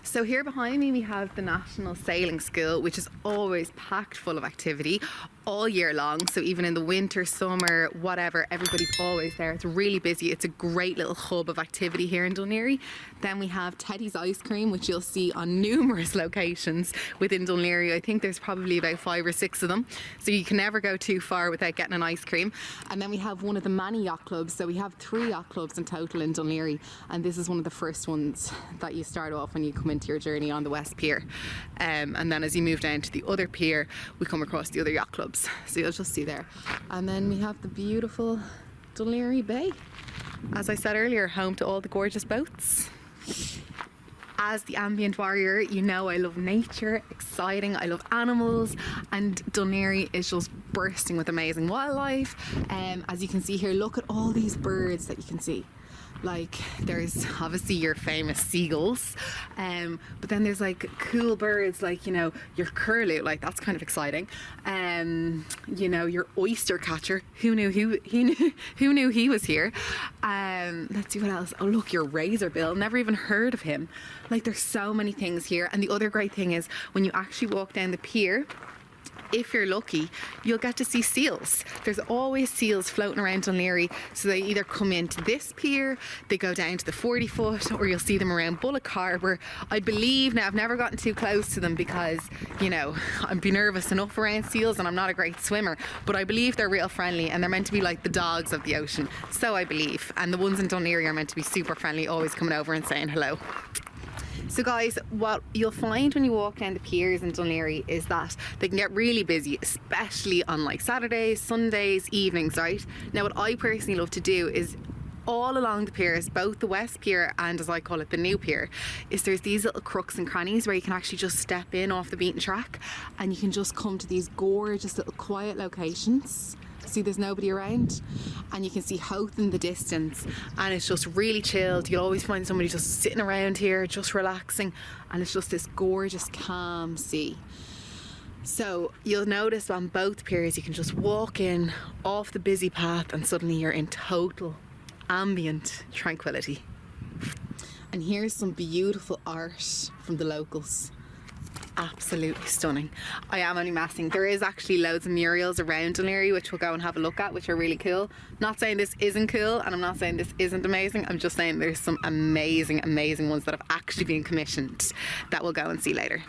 So here behind me we have the National Sailing School, which is always packed full of activity all year long. So even in the winter, summer, whatever, everybody's always there. It's really busy. It's a great little hub of activity here in Dun Laoghaire. Then we have Teddy's Ice Cream, which you'll see on numerous locations within Dun Laoghaire. I think there's probably about 5 or 6 of them. So you can never go too far without getting an ice cream. And then we have one of the many yacht clubs. So we have 3 yacht clubs in total in Dun Laoghaire. And this is one of the first ones that you start off when you come into your journey on the West Pier. And then as you move down to the other pier, we come across the other yacht clubs. So you'll just see there. And then we have the beautiful Dun Laoghaire Bay. As I said earlier, home to all the gorgeous boats. As the Ambient Warrior, you know I love nature, exciting, I love animals, and Dun Laoghaire is just bursting with amazing wildlife. As you can see here, look at all these birds that you can see. Like, there's obviously your famous seagulls, but then there's like cool birds like, you know, your curlew, like that's kind of exciting. You know, your oyster catcher, who knew he was here. Let's see what else. Oh look, your razorbill, never even heard of him. Like, there's so many things here. And the other great thing is when you actually walk down the pier, if you're lucky, you'll get to see seals. There's always seals floating around Dun Laoghaire, so they either come into this pier, they go down to the 40 foot, or you'll see them around Bullock Harbour. I believe, now I've never gotten too close to them because, you know, I'd be nervous enough around seals and I'm not a great swimmer, but I believe they're real friendly and they're meant to be like the dogs of the ocean, so I believe. And the ones in Dun Laoghaire are meant to be super friendly, always coming over and saying hello. So guys, what you'll find when you walk down the piers in Dun Laoghaire is that they can get really busy, especially on like Saturdays, Sundays, evenings, right? Now what I personally love to do is all along the piers, both the West Pier and, as I call it, the new pier, is there's these little crooks and crannies where you can actually just step in off the beaten track and you can just come to these gorgeous little quiet locations. See, there's nobody around and you can see Howth in the distance and it's just really chilled. You'll always find somebody just sitting around here just relaxing, and it's just this gorgeous calm sea. So you'll notice on both piers you can just walk in off the busy path and suddenly you're in total ambient tranquility. And here's some beautiful art from the locals. Absolutely stunning. I am only messing. There is actually loads of murals around Dun Laoghaire which we'll go and have a look at, which are really cool. Not saying this isn't cool, and I'm not saying this isn't amazing. I'm just saying there's some amazing ones that have actually been commissioned that we'll go and see later.